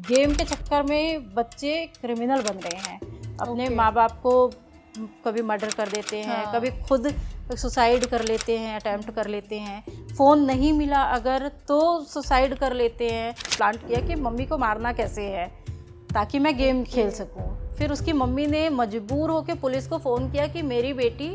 Game के चक्कर में बच्चे क्रिमिनल बन रहे हैं, अपने माँ बाप को कभी मर्डर कर देते हैं, कभी खुद सुसाइड कर लेते हैं, अटैम्प्ट कर लेते हैं, फ़ोन नहीं मिला अगर तो सुसाइड कर लेते हैं। प्लांट किया कि मम्मी को मारना कैसे है ताकि मैं गेम खेल सकूं। फिर उसकी मम्मी ने मजबूर होकर पुलिस को फ़ोन किया कि मेरी बेटी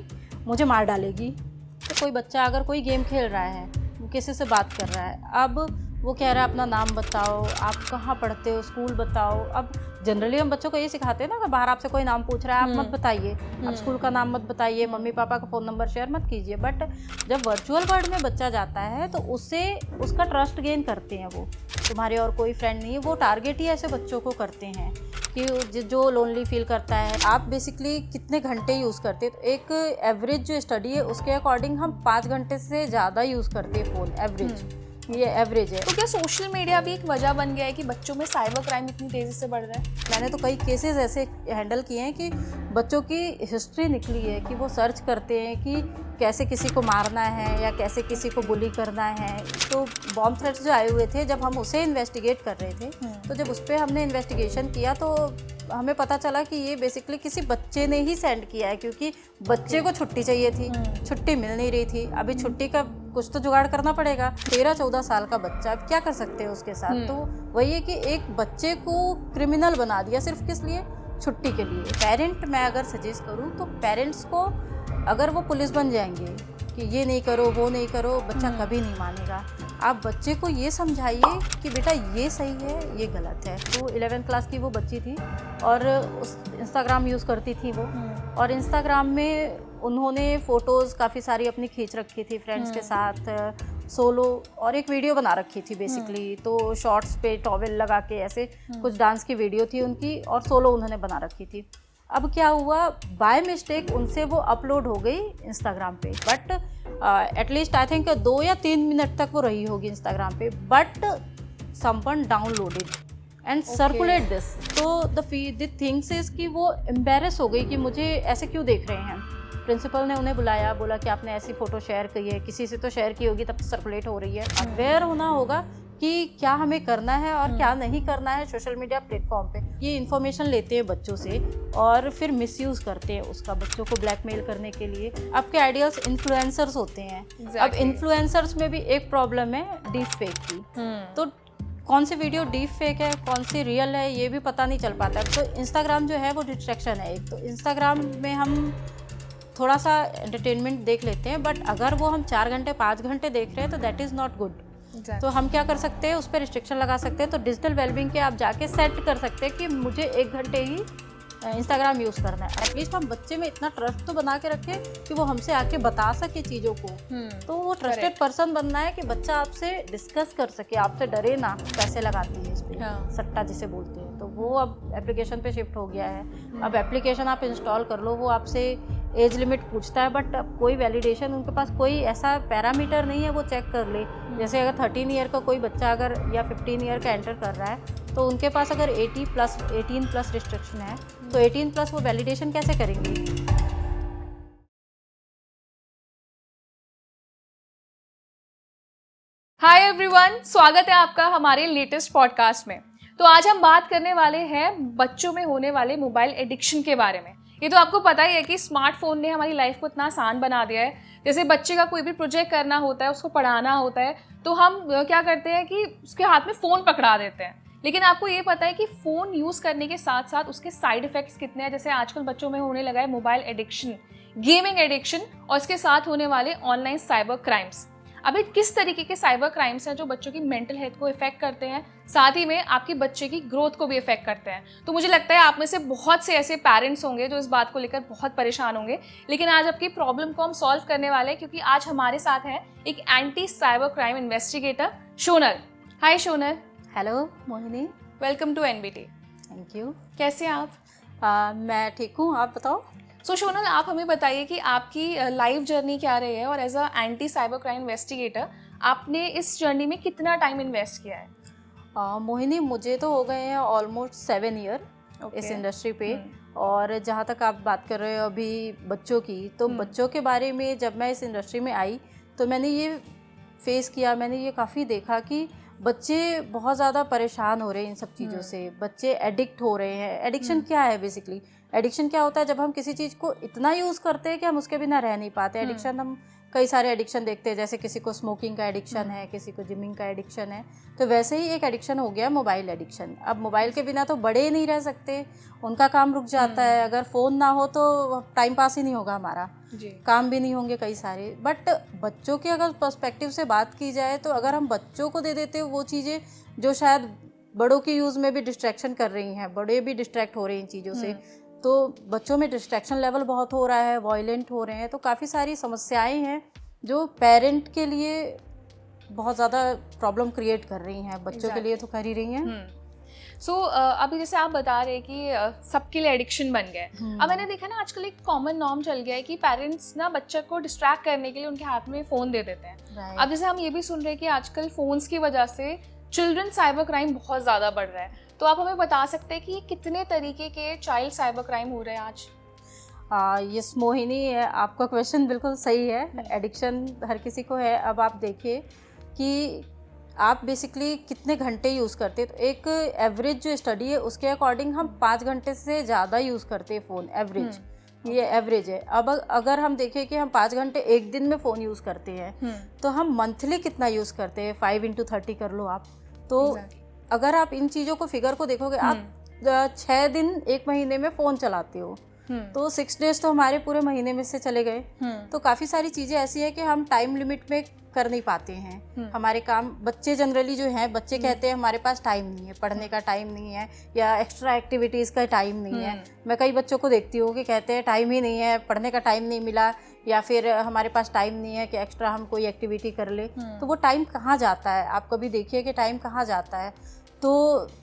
मुझे मार डालेगी। तो कोई बच्चा अगर कोई गेम खेल रहा है, वो किसी से बात कर रहा है, अब वो कह रहा है अपना नाम बताओ, आप कहाँ पढ़ते हो, स्कूल बताओ। अब जनरली हम बच्चों को ये सिखाते हैं ना कि बाहर आपसे कोई नाम पूछ रहा है आप मत बताइए, आप स्कूल का नाम मत बताइए, मम्मी पापा का फ़ोन नंबर शेयर मत कीजिए। बट जब वर्चुअल वर्ल्ड में बच्चा जाता है तो उससे उसका ट्रस्ट गेन करते हैं। वो तुम्हारे और कोई फ्रेंड नहीं है, वो टारगेट ही ऐसे बच्चों को करते हैं कि जो लोनली फील करता है। आप बेसिकली कितने घंटे यूज़ करते हैं, तो एक एवरेज जो स्टडी है उसके अकॉर्डिंग हम 5 घंटे से ज़्यादा यूज़ करते हैं फ़ोन, एवरेज। ये एवरेज है। तो क्या सोशल मीडिया भी एक वजह बन गया है कि बच्चों में साइबर क्राइम इतनी तेज़ी से बढ़ रहा है? मैंने तो कई केसेस ऐसे हैंडल किए हैं कि बच्चों की हिस्ट्री निकली है कि वो सर्च करते हैं कि कैसे किसी को मारना है या कैसे किसी को बुली करना है। तो बॉम्ब थ्रेट्स जो आए हुए थे, जब हम उसे इन्वेस्टिगेट कर रहे थे, तो जब उस पर हमने इन्वेस्टिगेशन किया तो हमें पता चला कि ये बेसिकली किसी बच्चे ने ही सेंड किया है, क्योंकि बच्चे को छुट्टी चाहिए थी, छुट्टी मिल नहीं रही थी। अभी छुट्टी का कुछ तो जुगाड़ करना पड़ेगा। 13-14 साल का बच्चा, अब क्या कर सकते हैं उसके साथ। तो वही है कि एक बच्चे को क्रिमिनल बना दिया सिर्फ किस लिए, छुट्टी के लिए। पेरेंट, मैं अगर सजेस्ट करूँ तो पेरेंट्स को, अगर वो पुलिस बन जाएंगे कि ये नहीं करो वो नहीं करो, बच्चा कभी नहीं मानेगा। आप बच्चे को ये समझाइए कि बेटा ये सही है ये गलत है। तो 11th क्लास की वो बच्ची थी और उस इंस्टाग्राम यूज़ करती थी वो, और इंस्टाग्राम में उन्होंने फ़ोटोज़ काफ़ी सारी अपनी खींच रखी थी फ्रेंड्स के साथ, सोलो, और एक वीडियो बना रखी थी बेसिकली। तो शॉर्ट्स पे टॉवेल लगा के ऐसे कुछ डांस की वीडियो थी उनकी, और सोलो उन्होंने बना रखी थी। अब क्या हुआ, बाय मिस्टेक उनसे वो अपलोड हो गई इंस्टाग्राम पे, बट एटलीस्ट आई थिंक 2 या 3 मिनट तक वो रही होगी इंस्टाग्राम पे। But someone downloaded and circulate this. तो द थिंग्स इज कि वो एम्बेरस हो गई कि मुझे ऐसे क्यों देख रहे हैं। प्रिंसिपल ने उन्हें बुलाया, बोला कि आपने ऐसी फ़ोटो शेयर की है, किसी से तो शेयर की होगी तब तो सर्कुलेट हो रही है। अवेयर होना होगा कि क्या हमें करना है और क्या नहीं करना है सोशल मीडिया प्लेटफॉर्म पे। ये इन्फॉर्मेशन लेते हैं बच्चों से और फिर मिसयूज़ करते हैं उसका, बच्चों को ब्लैकमेल करने के लिए। आपके आइडियल्स इन्फ्लुएंसर्स होते हैं। अब इन्फ्लुएंसर्स में भी एक प्रॉब्लम है डीप फेक की। तो कौन सी वीडियो डीप फेक है, कौन सी रियल है, ये भी पता नहीं चल पाता। तो इंस्टाग्राम जो है वो डिस्ट्रैक्शन है एक। तो इंस्टाग्राम में हम थोड़ा सा एंटरटेनमेंट देख लेते हैं, बट अगर वो हम 4 घंटे 5 घंटे देख रहे हैं तो दैट इज़ नॉट गुड। तो हम क्या कर सकते हैं, उस पर रिस्ट्रिक्शन लगा सकते हैं। तो डिजिटल वेलबींग के आप जाके सेट कर सकते हैं कि मुझे 1 घंटे ही इंस्टाग्राम यूज़ करना है। एटलीस्ट हम बच्चे में इतना ट्रस्ट तो बना के रखें कि वो हमसे आके बता सके चीज़ों को। तो वो ट्रस्टेड पर्सन बनना है कि बच्चा आपसे डिस्कस कर सके, आपसे डरे ना। पैसे लगाती है इस पर, सट्टा जिसे बोलते हैं। तो वो अब एप्लीकेशन पे शिफ्ट हो गया है। अब एप्लीकेशन आप इंस्टॉल कर लो, वो आपसे एज लिमिट पूछता है, बट अब कोई वैलिडेशन, उनके पास कोई ऐसा पैरामीटर नहीं है वो चेक कर ले। जैसे अगर 13 ईयर का कोई बच्चा अगर या 15 ईयर का एंटर कर रहा है, तो उनके पास अगर 18 प्लस रिस्ट्रिक्शन है, तो 18 प्लस वो वैलिडेशन कैसे करेंगे। हाय एवरीवन, स्वागत है आपका हमारे लेटेस्ट पॉडकास्ट में। तो आज हम बात करने वाले हैं बच्चों में होने वाले मोबाइल एडिक्शन के बारे में। ये तो आपको पता ही है कि स्मार्टफोन ने हमारी लाइफ को इतना आसान बना दिया है। जैसे बच्चे का कोई भी प्रोजेक्ट करना होता है, उसको पढ़ाना होता है, तो हम क्या करते हैं कि उसके हाथ में फ़ोन पकड़ा देते हैं। लेकिन आपको ये पता है कि फ़ोन यूज़ करने के साथ साथ उसके साइड इफ़ेक्ट्स कितने हैं। जैसे आजकल बच्चों में होने लगा है मोबाइल एडिक्शन, गेमिंग एडिक्शन, और इसके साथ होने वाले ऑनलाइन साइबर क्राइम्स। अभी किस तरीके के साइबर क्राइम्स हैं जो बच्चों की मेंटल हेल्थ को इफेक्ट करते हैं, साथ ही में आपके बच्चे की ग्रोथ को भी इफेक्ट करते हैं। तो मुझे लगता है आप में से बहुत से ऐसे पेरेंट्स होंगे जो इस बात को लेकर बहुत परेशान होंगे। लेकिन आज आपकी प्रॉब्लम को हम सॉल्व करने वाले हैं, क्योंकि आज हमारे साथ है एक anti cyber crime investigator Shonal. Hi Shonal. Hello Mohini, welcome to NBT. Thank you. कैसे हैं आप? मैं ठीक हूँ, आप बताओ। सो शोनल, आप हमें बताइए कि आपकी लाइफ जर्नी क्या रही है, और as a anti cyber crime investigator आपने इस जर्नी में कितना टाइम इन्वेस्ट किया है? मोहिनी, मुझे तो हो गए हैं ऑलमोस्ट 7 ईयर इस इंडस्ट्री पे। और जहाँ तक आप बात कर रहे हो अभी बच्चों की, तो बच्चों के बारे में जब मैं इस इंडस्ट्री में आई तो मैंने ये फेस किया, मैंने ये काफ़ी देखा कि बच्चे बहुत ज़्यादा परेशान हो रहे हैं इन सब चीज़ों से, बच्चे एडिक्ट हो रहे हैं। एडिक्शन क्या है बेसिकली? एडिक्शन क्या होता है? जब हम किसी चीज़ को इतना यूज़ करते हैं कि हम उसके बिना रह नहीं पाते। एडिक्शन हम कई सारे एडिक्शन देखते हैं, जैसे किसी को स्मोकिंग का एडिक्शन है, किसी को जिमिंग का एडिक्शन है, तो वैसे ही एक एडिक्शन हो गया मोबाइल एडिक्शन। अब मोबाइल के बिना तो बड़े नहीं रह सकते, उनका काम रुक जाता है। अगर फ़ोन ना हो तो टाइम पास ही नहीं होगा हमारा, काम भी नहीं होंगे कई सारे। बट बच्चों के अगर पर्सपेक्टिव से बात की जाए तो अगर हम बच्चों को दे देते वो चीज़ें जो शायद बड़ों की यूज़ में भी डिस्ट्रैक्शन कर रही हैं, बड़े भी डिस्ट्रैक्ट हो रहे हैं इन चीज़ों से, तो बच्चों में डिस्ट्रैक्शन लेवल बहुत हो रहा है, वायलेंट हो रहे हैं। तो काफ़ी सारी समस्याएं हैं जो पेरेंट के लिए बहुत ज़्यादा प्रॉब्लम क्रिएट कर रही हैं, बच्चों के लिए तो कर ही रही हैं। सो अभी जैसे आप बता रहे कि सबके लिए एडिक्शन बन गया है। अब मैंने देखा ना आजकल एक कॉमन नॉर्म चल गया है कि पेरेंट्स ना बच्चे को डिस्ट्रैक्ट करने के लिए उनके हाथ में फ़ोन दे देते हैं। अब जैसे हम ये भी सुन रहे हैं कि आजकल फ़ोन्स की वजह से चिल्ड्रन साइबर क्राइम बहुत ज़्यादा बढ़ रहा है। तो आप हमें बता सकते हैं कि कितने तरीके के चाइल्ड साइबर क्राइम हो रहे हैं आज? यस मोहिनी, आपका क्वेश्चन बिल्कुल सही है। एडिक्शन हर किसी को है। अब आप देखिए कि आप बेसिकली कितने घंटे यूज़ करते हैं, तो एक एवरेज जो स्टडी है उसके अकॉर्डिंग हम 5 घंटे से ज़्यादा यूज़ करते हैं फ़ोन, एवरेज। ये एवरेज है। अब अगर हम देखें कि हम 5 घंटे एक दिन में फ़ोन यूज़ करते हैं तो हम मंथली कितना यूज़ करते हैं, 5 into 30 कर लो आप। तो अगर आप इन चीज़ों को फिगर को देखोगे, आप 6 दिन एक महीने में फ़ोन चलाते हो, तो 6 डेज तो हमारे पूरे महीने में से चले गए। तो काफ़ी सारी चीज़ें ऐसी है कि हम टाइम लिमिट में कर नहीं पाते हैं हमारे काम। बच्चे जनरली जो हैं, बच्चे कहते हैं हमारे पास टाइम नहीं है, पढ़ने का टाइम नहीं है या एक्स्ट्रा एक्टिविटीज़ का टाइम नहीं है। मैं कई बच्चों को देखती हूँ कि कहते हैं टाइम ही नहीं है, पढ़ने का टाइम नहीं मिला, या फिर हमारे पास टाइम नहीं है कि एक्स्ट्रा हम कोई एक्टिविटी कर ले। तो वो टाइम कहाँ जाता है? आप कभी देखिए कि टाइम कहाँ जाता है। तो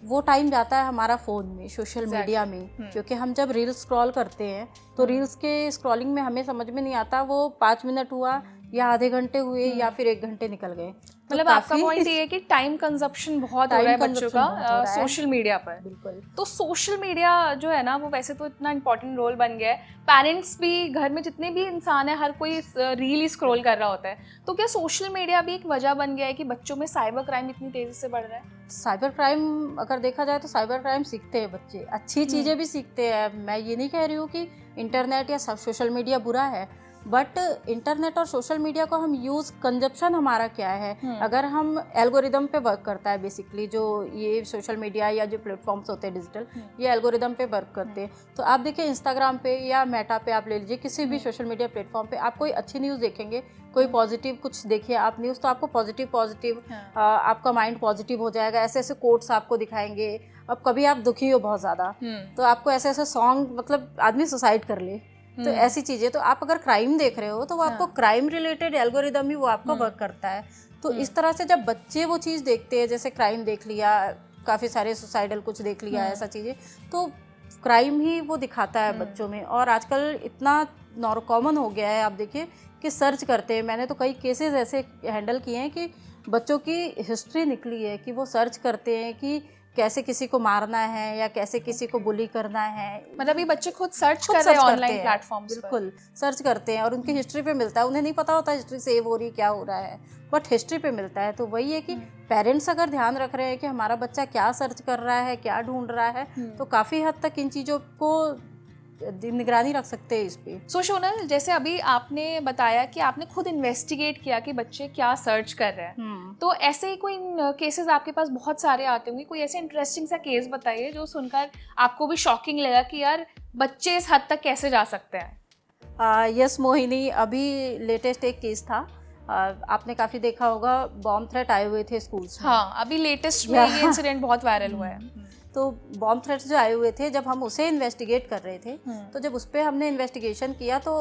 वो टाइम जाता है हमारा फ़ोन में, सोशल मीडिया में। क्योंकि हम जब रील्स स्क्रॉल करते हैं तो रील्स के स्क्रॉलिंग में हमें समझ में नहीं आता वो 5 मिनट हुआ या आधे घंटे हुए या फिर 1 घंटे निकल गए। मतलब तो आपका पॉइंट ये है कि टाइम कंजप्शन बहुत हो रहा है बच्चों का सोशल मीडिया पर। बिल्कुल। तो सोशल मीडिया जो है ना वो वैसे तो इतना इंपॉर्टेंट रोल बन गया है। पेरेंट्स भी, घर में जितने भी इंसान है, हर कोई रील ही स्क्रॉल कर रहा होता है। तो क्या सोशल मीडिया भी एक वजह बन गया है कि बच्चों में साइबर क्राइम इतनी तेजी से बढ़ रहा है? साइबर क्राइम अगर देखा जाए तो साइबर क्राइम सीखते हैं बच्चे, अच्छी चीज़ें भी सीखते हैं। मैं ये नहीं कह रही हूँ कि इंटरनेट या सोशल मीडिया बुरा है, बट इंटरनेट और सोशल मीडिया को हम यूज़, कंजप्शन हमारा क्या है। अगर हम एल्गोरिदम पे वर्क करता है बेसिकली, जो ये सोशल मीडिया या जो प्लेटफॉर्म्स होते हैं डिजिटल, ये एल्गोरिदम पे वर्क करते हैं। तो आप देखिए इंस्टाग्राम पे या मेटा पे आप ले लीजिए, किसी भी सोशल मीडिया प्लेटफॉर्म पे आप कोई अच्छी न्यूज़ देखेंगे, कोई पॉजिटिव कुछ देखिए आप न्यूज़, तो आपको पॉजिटिव आपका माइंड पॉजिटिव हो जाएगा। ऐसे ऐसे कोट्स आपको दिखाएंगे। अब कभी आप दुखी हो बहुत ज़्यादा तो आपको ऐसे ऐसे सॉन्ग, मतलब आदमी सुसाइड कर ले, तो ऐसी चीज़ें। तो आप अगर क्राइम देख रहे हो तो वो आपको क्राइम रिलेटेड एल्गोरिदम ही वो आपको वर्क करता है। तो इस तरह से जब बच्चे वो चीज़ देखते हैं, जैसे क्राइम देख लिया, काफ़ी सारे सुसाइडल कुछ देख लिया, ऐसा चीज़ें, तो क्राइम ही वो दिखाता है बच्चों में। और आजकल इतना कॉमन हो गया है, आप देखिए कि सर्च करते हैं। मैंने तो कई केसेस ऐसे हैंडल किए हैं कि बच्चों की हिस्ट्री निकली है कि वो सर्च करते हैं कि कैसे किसी को मारना है या कैसे किसी को बुली करना है। मतलब ये बच्चे खुद सर्च कर रहे हैं ऑनलाइन प्लेटफॉर्म्स पर। बिल्कुल सर्च करते हैं और उनकी हिस्ट्री पे मिलता है। उन्हें नहीं पता होता हिस्ट्री सेव हो रही क्या हो रहा है, बट हिस्ट्री पे मिलता है। तो वही है कि पेरेंट्स अगर ध्यान रख रहे हैं कि हमारा बच्चा क्या सर्च कर रहा है, क्या ढूंढ रहा है, तो काफ़ी हद तक इन चीज़ों को निगरानी रख सकते हैं इस पे। सो शोनल, जैसे अभी आपने बताया कि आपने खुद इन्वेस्टिगेट किया कि बच्चे क्या सर्च कर रहे हैं, तो ऐसे ही कोई केसेस आपके पास बहुत सारे आते होंगे। कोई ऐसे इंटरेस्टिंग सा केस बताइए जो सुनकर आपको भी शॉकिंग लगा कि यार बच्चे इस हद तक कैसे जा सकते हैं। यस मोहिनी, अभी लेटेस्ट एक केस था। आपने काफ़ी देखा होगा, बॉम्ब थ्रेट आए हुए थे स्कूल्स में। हाँ, अभी लेटेस्ट में ये इंसिडेंट बहुत वायरल हुआ है। तो बॉम्ब थ्रेट्स जो आए हुए थे, जब हम उसे इन्वेस्टिगेट कर रहे थे, तो जब उस पर हमने इन्वेस्टिगेशन किया तो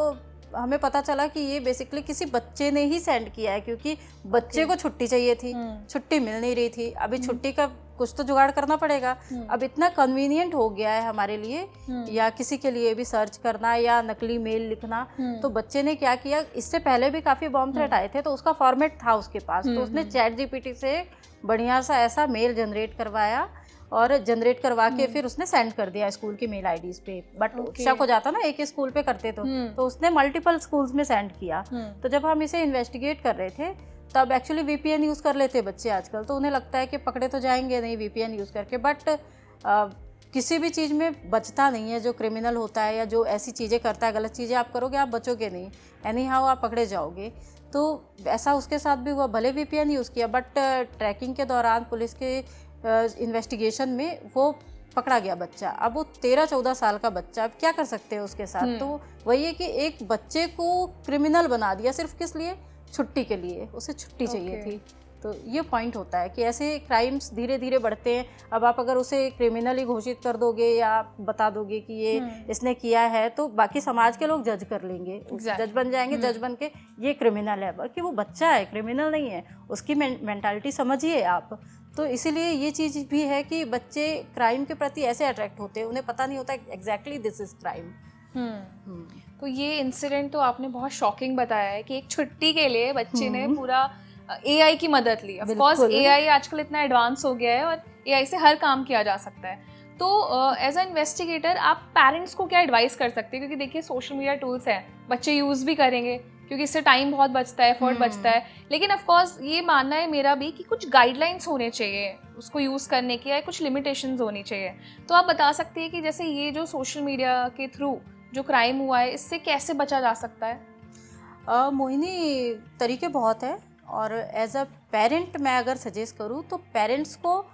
हमें पता चला कि ये बेसिकली किसी बच्चे ने ही सेंड किया है, क्योंकि बच्चे को छुट्टी चाहिए थी, छुट्टी मिल नहीं रही थी। अभी छुट्टी का कुछ तो जुगाड़ करना पड़ेगा। अब इतना कन्वीनियंट हो गया है हमारे लिए या किसी के लिए भी सर्च करना या नकली मेल लिखना। तो बच्चे ने क्या किया, इससे पहले भी काफ़ी बॉम्ब थ्रेट आए थे, तो उसका फॉर्मेट था उसके पास, तो उसने चैट जीपीटी से बढ़िया सा ऐसा मेल जनरेट करवाया और जनरेट करवा के फिर उसने सेंड कर दिया स्कूल की मेल आईडीज पे। बट शक हो जाता ना, एक ही स्कूल पे करते तो उसने मल्टीपल स्कूल्स में सेंड किया। तो जब हम इसे इन्वेस्टिगेट कर रहे थे तब एक्चुअली वीपीएन यूज़ कर लेते बच्चे आजकल, तो उन्हें लगता है कि पकड़े तो जाएंगे नहीं वीपीएन यूज़ करके, बट किसी भी चीज़ में बचता नहीं है। जो क्रिमिनल होता है या जो ऐसी चीज़ें करता है, गलत चीज़ें आप करोगे, आप बचोगे नहीं, एनी हाउ आप पकड़े जाओगे। तो ऐसा उसके साथ भी हुआ, भले वीपीएन यूज़ किया बट ट्रैकिंग के दौरान पुलिस के इन्वेस्टिगेशन में वो पकड़ा गया बच्चा। अब वो 13-14 साल का बच्चा, अब क्या कर सकते हैं उसके साथ। तो वही है कि एक बच्चे को क्रिमिनल बना दिया सिर्फ किस लिए, छुट्टी के लिए, उसे छुट्टी चाहिए थी। तो ये पॉइंट होता है कि ऐसे क्राइम्स धीरे धीरे बढ़ते हैं। अब आप अगर उसे क्रिमिनल ही घोषित कर दोगे या बता दोगे कि ये इसने किया है, तो बाकी समाज के लोग जज कर लेंगे, जज बन जाएंगे, जज बन के ये क्रिमिनल है, बल्कि वो बच्चा है, क्रिमिनल नहीं है, उसकी मेंटालिटी समझिए आप। तो इसीलिए ये चीज़ भी है कि बच्चे क्राइम के प्रति ऐसे अट्रैक्ट होते हैं, उन्हें पता नहीं होता एग्जैक्टली दिस इज क्राइम। तो ये इंसिडेंट तो आपने बहुत शॉकिंग बताया है कि एक छुट्टी के लिए बच्चे ने पूरा एआई की मदद ली। ऑफ कोर्स एआई आजकल इतना एडवांस हो गया है और एआई से हर काम किया जा सकता है। तो एज अ इन्वेस्टिगेटर आप पेरेंट्स को क्या एडवाइस कर सकते हैं, क्योंकि देखिए सोशल मीडिया टूल्स हैं, बच्चे यूज़ भी करेंगे क्योंकि इससे टाइम बहुत बचता है, एफर्ट बचता है, लेकिन ऑफ कोर्स ये मानना है मेरा भी कि कुछ गाइडलाइंस होने चाहिए उसको यूज़ करने की, या कुछ लिमिटेशंस होनी चाहिए। तो आप बता सकते हैं कि जैसे ये जो सोशल मीडिया के थ्रू जो क्राइम हुआ है, इससे कैसे बचा जा सकता है? मोहिनी, तरीके बहुत है, और एज अ पेरेंट मैं अगर सजेस्ट करूँ तो पेरेंट्स को,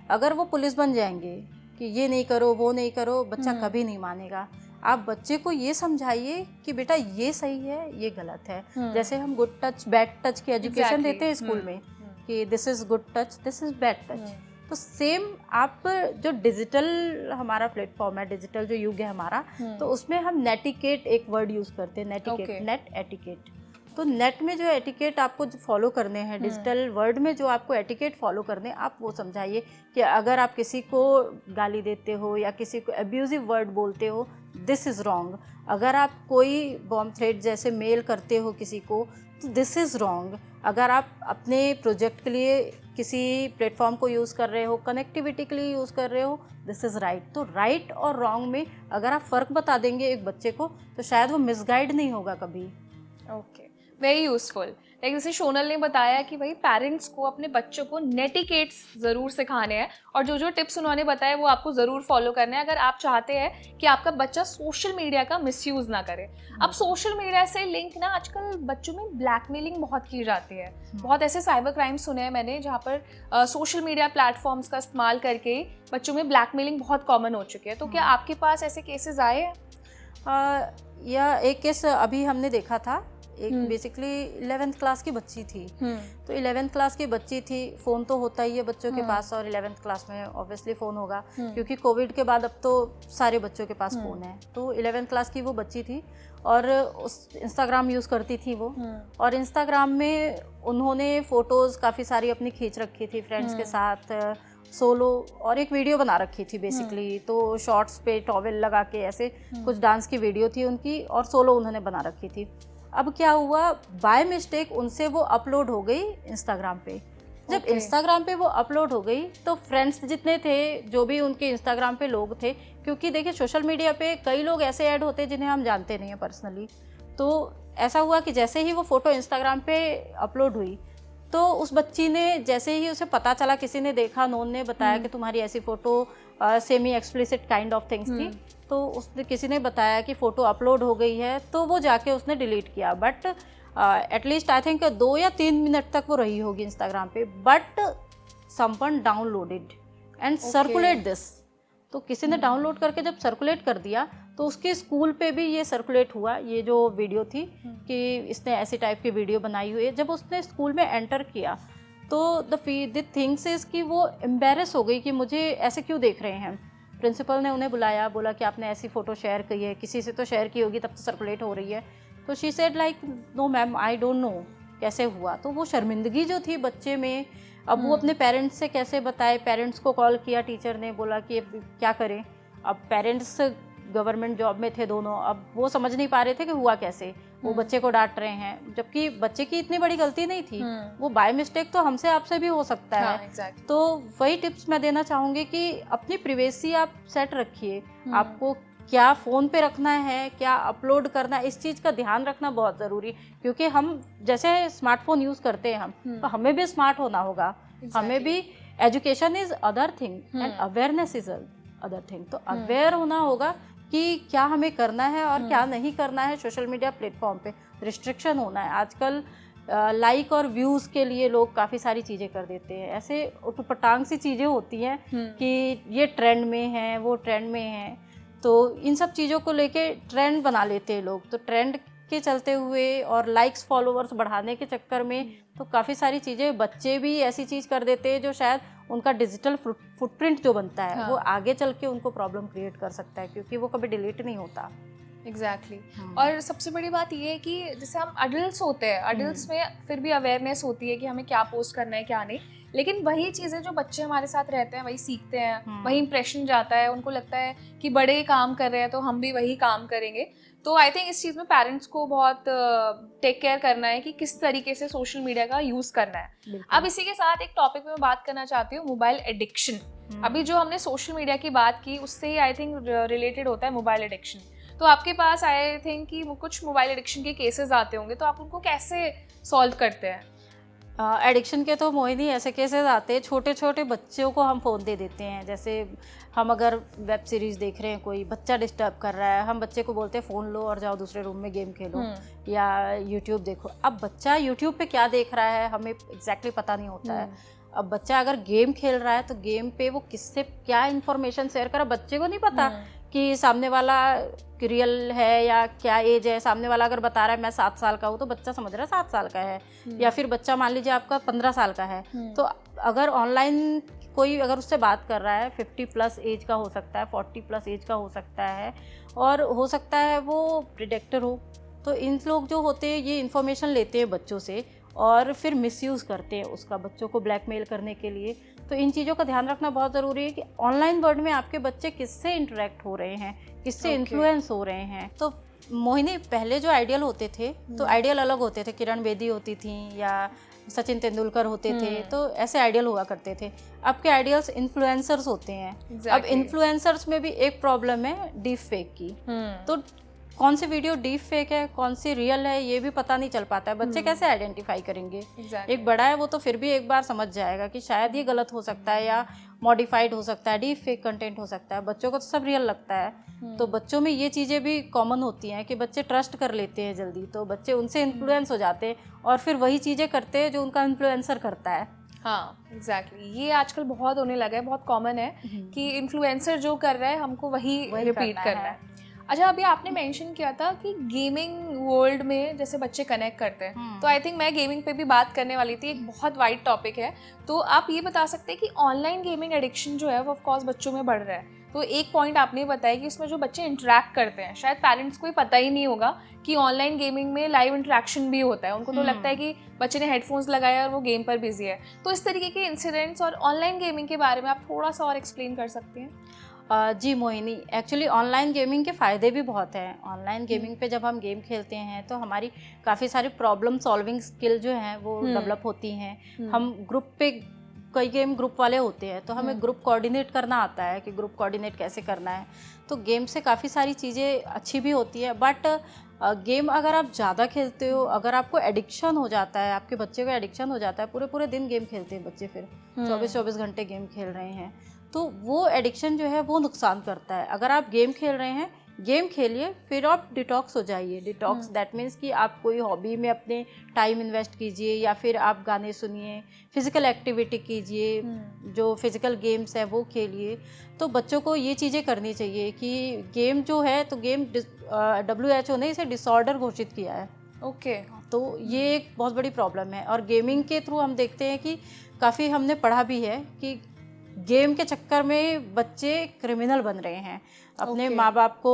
अगर वो पुलिस बन जाएंगे कि ये नहीं करो वो नहीं करो, बच्चा कभी नहीं मानेगा। आप बच्चे को ये समझाइए कि बेटा ये सही है, ये गलत है। जैसे हम गुड टच बैड टच की एजुकेशन देते हैं स्कूल में कि this is good touch, this is bad touch. तो सेम आप जो डिजिटल हमारा प्लेटफॉर्म है, डिजिटल जो युग है हमारा, तो उसमें हम नेटिकेट एक वर्ड यूज़ करते हैं, नेटिकेट, नेट एटिकेट। तो नेट में जो एटिकेट आपको फॉलो करने हैं, डिजिटल वर्ल्ड में जो आपको एटिकेट फॉलो करने, आप वो समझाइए कि अगर आप किसी को गाली देते हो या किसी को अब्यूजिव वर्ड बोलते हो, दिस इज़ रॉन्ग। अगर आप कोई बॉम्ब थ्रेट जैसे मेल करते हो किसी को, तो दिस इज़ रॉन्ग। अगर आप अपने प्रोजेक्ट के लिए किसी प्लेटफॉर्म को यूज़ कर रहे हो, कनेक्टिविटी के लिए यूज़ कर रहे हो, दिस इज़ राइट। तो राइट और रॉन्ग में अगर आप फ़र्क बता देंगे एक बच्चे को, तो शायद वो मिसगाइड नहीं होगा कभी। Okay, very useful. लाइक जैसे सोनल ने बताया कि भाई पेरेंट्स को अपने बच्चों को नेटिकेट्स ज़रूर सिखाने हैं, और जो जो टिप्स उन्होंने बताए वो आपको ज़रूर फॉलो करने हैं अगर आप चाहते हैं कि आपका बच्चा सोशल मीडिया का मिसयूज़ ना करे। अब सोशल मीडिया से लिंक ना आजकल बच्चों में ब्लैकमेलिंग बहुत की जाती है। बहुत ऐसे साइबर क्राइम्स सुने हैं मैंने जहाँ पर सोशल मीडिया प्लेटफॉर्म्स का इस्तेमाल करके बच्चों में ब्लैकमेलिंग बहुत कॉमन हो चुकी है। तो क्या आपके पास ऐसे केसेस आए हैं? या एक केस अभी हमने देखा था, एक बेसिकली 11th क्लास की बच्ची थी। तो 11th क्लास की बच्ची थी, फ़ोन तो होता ही है बच्चों के पास, और 11th क्लास में ऑब्वियसली फ़ोन होगा क्योंकि कोविड के बाद अब तो सारे बच्चों के पास फ़ोन है। तो 11th क्लास की वो बच्ची थी और उस इंस्टाग्राम यूज़ करती थी वो, और इंस्टाग्राम में उन्होंने फ़ोटोज़ काफ़ी सारी अपनी खींच रखी थी फ्रेंड्स के साथ, सोलो, और एक वीडियो बना रखी थी बेसिकली। तो शॉर्ट्स पे टॉवेल लगा के ऐसे कुछ डांस की वीडियो थी उनकी, और सोलो उन्होंने बना रखी थी। अब क्या हुआ, बाय मिस्टेक उनसे वो अपलोड हो गई इंस्टाग्राम पे। जब इंस्टाग्राम पे वो अपलोड हो गई तो फ्रेंड्स जितने थे, जो भी उनके इंस्टाग्राम पे लोग थे, क्योंकि देखिए सोशल मीडिया पे कई लोग ऐसे ऐड होते हैं जिन्हें हम जानते नहीं हैं पर्सनली, तो ऐसा हुआ कि जैसे ही वो फ़ोटो इंस्टाग्राम पे अपलोड हुई, तो उस बच्ची ने, जैसे ही उसे पता चला, किसी ने देखा, नोन ने बताया कि तुम्हारी ऐसी photo semi explicit kind of things थी, तो उसने, किसी ने बताया कि फ़ोटो अपलोड हो गई है, तो वो जाके उसने डिलीट किया। बट एटलीस्ट आई थिंक 2 या 3 मिनट तक वो रही होगी इंस्टाग्राम पे, but someone downloaded and circulate this. तो किसी ने डाउनलोड करके जब सर्कुलेट कर दिया, तो उसके स्कूल पे भी ये सर्कुलेट हुआ, ये जो वीडियो थी कि इसने ऐसी टाइप की वीडियो बनाई हुई है। जब उसने स्कूल में एंटर किया तो द थिंग्स इज़ कि वो एम्बेरस हो गई कि मुझे ऐसे क्यों देख रहे हैं। प्रिंसिपल ने उन्हें बुलाया, बोला कि आपने ऐसी फ़ोटो शेयर की है, किसी से तो शेयर की होगी तब तो सर्कुलेट हो रही है। तो she said like no ma'am, I don't know कैसे हुआ। तो वो शर्मिंदगी जो थी बच्चे में, अब वो अपने पेरेंट्स से कैसे बताए। पेरेंट्स को कॉल किया, टीचर ने बोला कि अब क्या करें। अब पेरेंट्स गवर्नमेंट जॉब में थे दोनों, अब वो समझ नहीं पा रहे थे कि हुआ कैसे। वो बच्चे को डांट रहे हैं, जबकि बच्चे की इतनी बड़ी गलती नहीं थी, वो बाय मिस्टेक तो हमसे आपसे भी हो सकता है। exactly. तो वही टिप्स मैं देना चाहूँगी कि अपनी प्रिवेसी आप सेट रखिए। आपको क्या फ़ोन पे रखना है, क्या अपलोड करना है, इस चीज़ का ध्यान रखना बहुत ज़रूरी, क्योंकि हम जैसे स्मार्टफोन यूज़ करते हैं तो हमें भी स्मार्ट होना होगा। हमें भी education is other thing and awareness is other thing. तो अवेयर होना होगा कि क्या हमें करना है और क्या नहीं करना है सोशल मीडिया प्लेटफॉर्म पे। रिस्ट्रिक्शन होना है। आजकल लाइक और व्यूज़ के लिए लोग काफ़ी सारी चीज़ें कर देते हैं, ऐसे उटपटांग सी चीज़ें होती हैं कि ये ट्रेंड में है, वो ट्रेंड में है, तो इन सब चीज़ों को लेके ट्रेंड बना लेते हैं लोग। तो ट्रेंड के चलते हुए और लाइक्स फॉलोवर्स बढ़ाने के चक्कर में तो काफ़ी सारी चीज़ें, बच्चे भी ऐसी चीज़ कर देते हैं जो शायद उनका डिजिटल फुटप्रिंट जो बनता है वो आगे चल के उनको प्रॉब्लम क्रिएट कर सकता है, क्योंकि वो कभी डिलीट नहीं होता। एग्जैक्टली और सबसे बड़ी बात ये है कि जैसे हम अडल्ट्स होते हैं, अडल्ट्स में फिर भी अवेयरनेस होती है कि हमें क्या पोस्ट करना है क्या नहीं, लेकिन वही चीज़ें जो बच्चे हमारे साथ रहते हैं वही सीखते हैं, वही इंप्रेशन जाता है, उनको लगता है कि बड़े काम कर रहे हैं तो हम भी वही काम करेंगे। तो आई थिंक इस चीज़ में पेरेंट्स को बहुत टेक केयर करना है कि किस तरीके से सोशल मीडिया का यूज़ करना है। अब इसी के साथ एक टॉपिक में बात करना चाहती हूँ, मोबाइल एडिक्शन। अभी जो हमने सोशल मीडिया की बात की उससे ही आई थिंक रिलेटेड होता है मोबाइल एडिक्शन। तो आपके पास आई थिंक कि कुछ मोबाइल एडिक्शन के केसेस आते होंगे, तो आप उनको कैसे सॉल्व करते हैं? एडिक्शन के तो मोहिनी ऐसे केसेस आते हैं, छोटे छोटे बच्चों को हम फ़ोन दे देते हैं। जैसे हम अगर वेब सीरीज़ देख रहे हैं, कोई बच्चा डिस्टर्ब कर रहा है, हम बच्चे को बोलते हैं फ़ोन लो और जाओ दूसरे रूम में गेम खेलो या यूट्यूब देखो। अब बच्चा यूट्यूब पे क्या देख रहा है हमें एग्जैक्टली पता नहीं होता है। अब बच्चा अगर गेम खेल रहा है तो गेम पे वो किससे क्या इन्फॉर्मेशन शेयर करे, बच्चे को नहीं पता कि सामने वाला रियल है या क्या एज है। सामने वाला अगर बता रहा है मैं 7 साल का हूँ तो बच्चा समझ रहा है 7 साल का है, या फिर बच्चा मान लीजिए आपका 15 साल का है। तो अगर ऑनलाइन कोई अगर उससे बात कर रहा है, 50+ एज का हो सकता है, 40+ एज का हो सकता है, और हो सकता है वो प्रेडेक्टर हो। तो इन लोग जो होते हैं ये इन्फॉर्मेशन लेते हैं बच्चों से और फिर मिसयूज़ करते हैं उसका, बच्चों को ब्लैकमेल करने के लिए। तो इन चीज़ों का ध्यान रखना बहुत ज़रूरी है कि ऑनलाइन वर्ल्ड में आपके बच्चे किससे इंटरेक्ट हो रहे हैं, किससे इन्फ्लुएंस हो रहे हैं। तो मोहिनी पहले जो आइडियल होते थे तो आइडियल अलग होते थे, किरण बेदी होती थी या सचिन तेंदुलकर होते थे, तो ऐसे आइडियल हुआ करते थे। अब के आइडियल्स इन्फ्लुएंसर्स होते हैं। अब इन्फ्लुएंसर्स में भी एक प्रॉब्लम है डीप फेक की। तो कौन सी वीडियो डीप फेक है, कौन सी रियल है, ये भी पता नहीं चल पाता है। बच्चे कैसे आइडेंटिफाई करेंगे? एक बड़ा है वो तो फिर भी एक बार समझ जाएगा कि शायद ये गलत हो सकता है या मॉडिफाइड हो सकता है, डीप फेक कंटेंट हो सकता है। बच्चों को तो सब रियल लगता है। तो बच्चों में ये चीज़ें भी कॉमन होती हैं कि बच्चे ट्रस्ट कर लेते हैं जल्दी, तो बच्चे उनसे इन्फ्लुएंस हो जाते हैं और फिर वही चीज़ें करते हैं जो उनका इन्फ्लुएंसर करता है। हाँ एग्जैक्टली ये आजकल बहुत होने लगा है, बहुत कॉमन है कि इन्फ्लुएंसर जो कर रहा है हमको वही रिपीट करना है। अच्छा, अभी आपने मेंशन किया था कि गेमिंग वर्ल्ड में जैसे बच्चे कनेक्ट करते हैं, तो आई थिंक मैं गेमिंग पे भी बात करने वाली थी। एक बहुत वाइड टॉपिक है, तो आप ये बता सकते हैं कि ऑनलाइन गेमिंग एडिक्शन जो है वो ऑफ कोर्स बच्चों में बढ़ रहा है। तो एक पॉइंट आपने बताया कि इसमें जो बच्चे इंटरेक्ट करते हैं, शायद पेरेंट्स को ही पता ही नहीं होगा कि ऑनलाइन गेमिंग में लाइव इंटरेक्शन भी होता है। उनको तो लगता है कि बच्चे ने हेडफोन्स लगाया और वो गेम पर बिजी है। तो इस तरीके के इंसिडेंट्स और ऑनलाइन गेमिंग के बारे में आप थोड़ा सा और एक्सप्लेन कर सकते हैं? जी मोहिनी, एक्चुअली ऑनलाइन गेमिंग के फ़ायदे भी बहुत हैं। ऑनलाइन गेमिंग पे जब हम गेम खेलते हैं तो हमारी काफ़ी सारी प्रॉब्लम सॉल्विंग स्किल जो हैं वो डेवलप होती हैं। हम ग्रुप पे, कई गेम ग्रुप वाले होते हैं तो हमें ग्रुप कोऑर्डिनेट करना आता है कि ग्रुप कोऑर्डिनेट कैसे करना है। तो गेम से काफ़ी सारी चीज़ें अच्छी भी होती है, बट गेम अगर आप ज़्यादा खेलते हो, अगर आपको एडिक्शन हो जाता है, आपके बच्चे को एडिक्शन हो जाता है, पूरे पूरे दिन गेम खेलते हैं बच्चे, फिर 24-24 घंटे गेम खेल रहे हैं, तो वो एडिक्शन जो है वो नुकसान करता है। अगर आप गेम खेल रहे हैं, गेम खेलिए, फिर आप डिटॉक्स हो जाइए। डिटॉक्स दैट मीन्स कि आप कोई हॉबी में अपने टाइम इन्वेस्ट कीजिए, या फिर आप गाने सुनिए, फिज़िकल एक्टिविटी कीजिए, जो फिज़िकल गेम्स है वो खेलिए। तो बच्चों को ये चीज़ें करनी चाहिए कि गेम जो है, तो गेम WHO ने इसे डिसऑर्डर घोषित किया है। ओके। तो ये एक बहुत बड़ी प्रॉब्लम है, और गेमिंग के थ्रू हम देखते हैं कि काफ़ी हमने पढ़ा भी है कि गेम के चक्कर में बच्चे क्रिमिनल बन रहे हैं। अपने माँ बाप को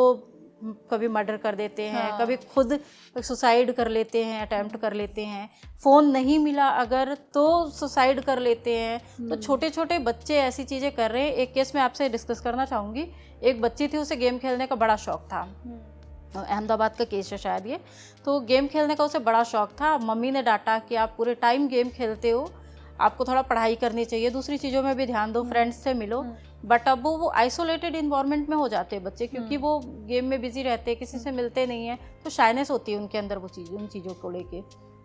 कभी मर्डर कर देते हैं, कभी खुद सुसाइड कर लेते हैं, अटेम्प्ट कर लेते हैं। फ़ोन नहीं मिला अगर तो सुसाइड कर लेते हैं। तो छोटे छोटे बच्चे ऐसी चीज़ें कर रहे हैं। एक केस मैं आपसे डिस्कस करना चाहूँगी। एक बच्ची थी, उसे गेम खेलने का बड़ा शौक था। अहमदाबाद का केस है शायद ये। तो गेम खेलने का उसे बड़ा शौक था। मम्मी ने डांटा कि आप पूरे टाइम गेम खेलते हो, आपको थोड़ा पढ़ाई करनी चाहिए, दूसरी चीज़ों में भी ध्यान दो, फ्रेंड्स से मिलो। बट अब वो आइसोलेटेड इन्वायरमेंट में हो जाते हैं बच्चे, क्योंकि वो गेम में बिजी रहते हैं, किसी से मिलते नहीं हैं, तो शाइनेस होती है उनके अंदर वो चीज़, उन चीज़ों को लेके,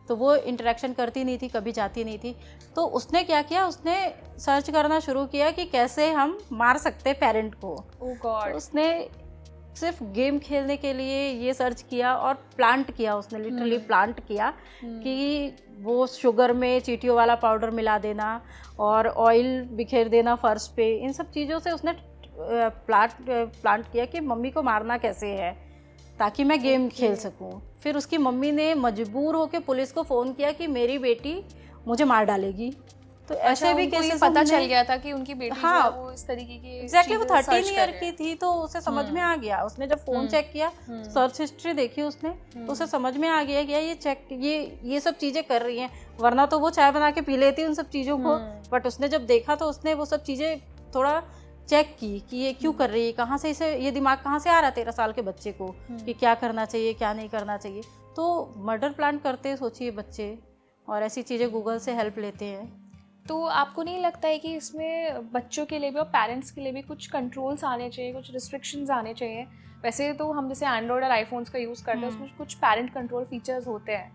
तो वो इंटरेक्शन करती नहीं थी, कभी जाती नहीं थी। तो उसने क्या किया, उसने सर्च करना शुरू किया कि कैसे हम मार सकते पेरेंट को। ओह गॉड। तो उसने सिर्फ गेम खेलने के लिए ये सर्च किया और प्लांट किया, उसने लिटरली प्लांट किया कि वो शुगर में चींटियों वाला पाउडर मिला देना और ऑयल बिखेर देना फर्श पे, इन सब चीज़ों से उसने प्लांट किया कि मम्मी को मारना कैसे है ताकि मैं गेम खेल सकूं। फिर उसकी मम्मी ने मजबूर होकर पुलिस को फ़ोन किया कि मेरी बेटी मुझे मार डालेगी। तो ऐसे भी केसेस पता चल गया था कि उनकी बेटी जो है वो इस तरीके की एग्जैक्टली वो 13 ईयर की थी, तो उसे समझ में आ गया। उसने जब फोन चेक किया, सर्च हिस्ट्री देखी उसने, तो उसे समझ में आ गया कि ये सब चीजें कर रही हैं, वरना तो वो चाय बना के पी लेती उन सब चीजों को। बट उसने जब देखा तो उसने वो सब चीजें थोड़ा चेक की कि ये क्यों कर रही है, कहाँ से इसे ये दिमाग कहाँ से आ रहा है 13 साल के बच्चे को कि क्या करना चाहिए क्या नहीं करना चाहिए। तो मर्डर प्लान करते सोचिए बच्चे, और ऐसी चीज़ें गूगल से हेल्प लेते हैं। तो आपको नहीं लगता है कि इसमें बच्चों के लिए भी और पेरेंट्स के लिए भी कुछ कंट्रोल्स आने चाहिए, कुछ रिस्ट्रिक्शंस आने चाहिए? वैसे तो हम जैसे एंड्रॉयड और आईफोन्स का यूज़ करते हैं, उसमें कुछ पेरेंट कंट्रोल फीचर्स होते हैं,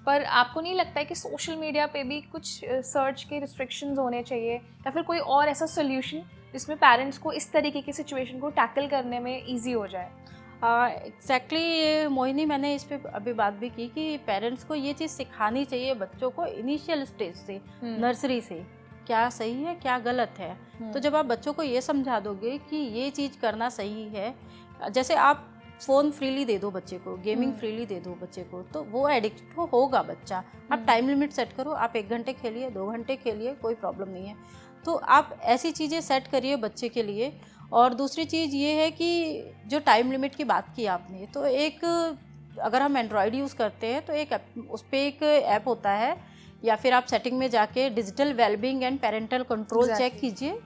पर आपको नहीं लगता है कि सोशल मीडिया पे भी कुछ सर्च के रिस्ट्रिक्शंस होने चाहिए, या फिर कोई और ऐसा सोल्यूशन जिसमें पेरेंट्स को इस तरीके की सिचुएशन को टैकल करने में ईजी हो जाए? एग्जैक्टली मोहिनी, मैंने इस पे अभी बात भी की कि पेरेंट्स को ये चीज़ सिखानी चाहिए बच्चों को इनिशियल स्टेज से, नर्सरी से, क्या सही है क्या गलत है। तो जब आप बच्चों को ये समझा दोगे कि ये चीज़ करना सही है, जैसे आप फ़ोन फ्रीली दे दो बच्चे को, गेमिंग फ्रीली दे दो बच्चे को, तो वो एडिक्ट होगा बच्चा। आप टाइम लिमिट सेट करो, आप 1 घंटे खेलिए 2 घंटे खेलिए, कोई प्रॉब्लम नहीं है। तो आप ऐसी चीज़ें सेट करिए बच्चे के लिए। और दूसरी चीज़ ये है कि जो टाइम लिमिट की बात की आपने, तो एक अगर हम एंड्रॉयड यूज़ करते हैं तो एक उस पर एक ऐप होता है, या फिर आप सेटिंग में जाके digital wellbeing and parental control check कीजिए।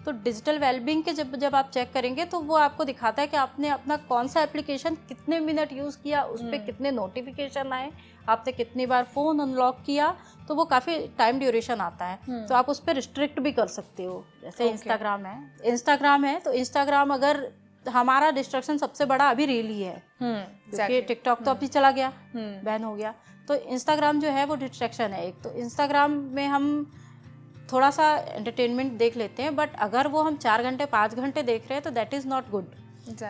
तो डिजिटल वेलबींग के जब आप चेक करेंगे तो वो आपको दिखाता है कि आपने अपना कौन सा एप्लीकेशन कितने मिनट यूज़ किया, उस पर कितने नोटिफिकेशन आए, आपने कितनी बार फ़ोन अनलॉक किया, तो वो काफ़ी टाइम ड्यूरेशन आता है। तो आप उस पर रिस्ट्रिक्ट भी कर सकते हो। जैसे इंस्टाग्राम है तो इंस्टाग्राम, अगर हमारा डिस्ट्रैक्शन सबसे बड़ा अभी रील ही है, क्योंकि टिकटॉक तो अभी चला गया, बैन हो गया। तो इंस्टाग्राम जो है वो डिस्ट्रैक्शन है एक। तो इंस्टाग्राम में हम थोड़ा सा एंटरटेनमेंट देख लेते हैं, बट अगर वो हम 4 घंटे 5 घंटे देख रहे हैं तो दैट इज़ नॉट गुड।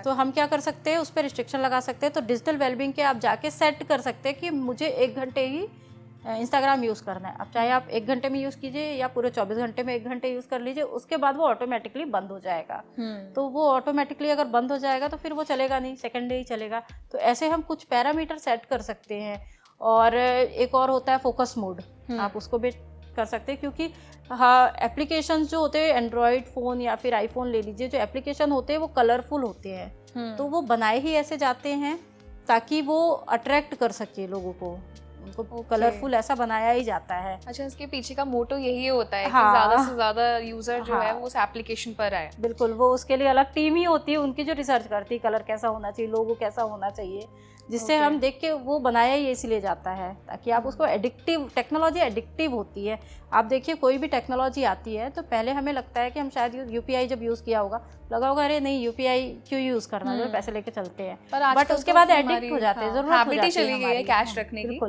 तो हम क्या कर सकते हैं, उस पर रिस्ट्रिक्शन लगा सकते हैं। तो डिजिटल वेलबींग के आप जाके सेट कर सकते हैं कि मुझे 1 घंटे ही इंस्टाग्राम यूज़ करना है। अब चाहे आप 1 घंटे में यूज़ कीजिए या पूरे 24 घंटे में 1 घंटे यूज़ कर लीजिए, उसके बाद वो ऑटोमेटिकली बंद हो जाएगा। तो वो ऑटोमेटिकली अगर बंद हो जाएगा तो फिर वो चलेगा नहीं, सेकेंड डे ही चलेगा। तो ऐसे हम कुछ पैरामीटर सेट कर सकते हैं। और एक और होता है फोकस मोड, आप उसको भी कर सकते हैं, क्योंकि हाँ, एप्लीकेशंस जो होते हैं एंड्रॉयड फ़ोन या फिर आईफोन ले लीजिए, जो एप्लीकेशन होते हैं वो कलरफुल होते हैं। तो वो बनाए ही ऐसे जाते हैं ताकि वो अट्रैक्ट कर सके लोगों को, उनको कलरफुल ऐसा बनाया ही जाता है। अच्छा, इसके पीछे का मोटो यही होता है कि ज़्यादा से ज़्यादा यूज़र जो है वो उस एप्लीकेशन पर आए। बिल्कुल, वो उसके लिए अलग टीम ही होती है उनकी जो रिसर्च करती है, कलर कैसा होना चाहिए, लोगो कैसा होना चाहिए, जिससे हम देख के वो बनाया ही इसलिए जाता है ताकि आप उसको एडिक्टिव, टेक्नोलॉजी एडिक्टिव होती है। आप देखिए कोई भी टेक्नोलॉजी आती है तो पहले हमें लगता है कि हम शायद यूपीआई जब यूज़ किया होगा, लगा होगा अरे नहीं यूपीआई क्यों यूज़ करना, जो पैसे लेके चलते हैं, बट उसके बाद एडिक्ट हो जाते हैं, जरूरत हो जाती है हमारी कैश रखने की,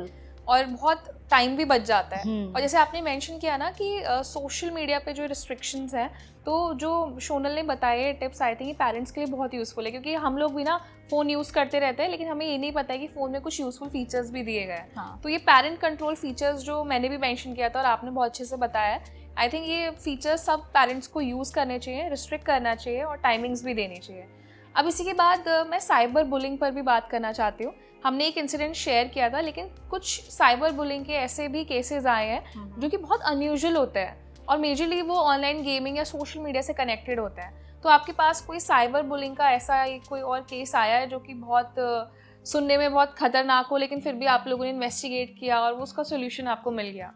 और बहुत टाइम भी बच जाता है। और जैसे आपने मेंशन किया ना कि सोशल मीडिया पे जो रिस्ट्रिक्शंस हैं, तो जो शोनल ने बताए टिप्स, आई थिंक ये पेरेंट्स के लिए बहुत यूज़फुल है, क्योंकि हम लोग भी ना फ़ोन यूज़ करते रहते हैं लेकिन हमें ये नहीं पता है कि फ़ोन में कुछ यूज़फुल फीचर्स भी दिए गए हैं। तो ये पेरेंट कंट्रोल फीचर्स जो मैंने भी मेंशन किया था और आपने बहुत अच्छे से बताया है, आई थिंक ये फीचर्स सब पेरेंट्स को यूज़ करने चाहिए, रिस्ट्रिक्ट करना चाहिए और टाइमिंग्स भी देनी चाहिए। अब इसी के बाद मैं साइबर बुलिंग पर भी बात करना चाहती हूँ। हमने एक इंसिडेंट शेयर किया था, लेकिन कुछ साइबर बुलिंग के ऐसे भी केसेस आए हैं जो कि बहुत अनयूजुअल होते हैं और मेजरली वो ऑनलाइन गेमिंग या सोशल मीडिया से कनेक्टेड होते हैं। तो आपके पास कोई साइबर बुलिंग का ऐसा कोई और केस आया है जो कि बहुत सुनने में बहुत खतरनाक हो, लेकिन फिर भी आप लोगों ने इन्वेस्टिगेट किया और उसका सोल्यूशन आपको मिल गया?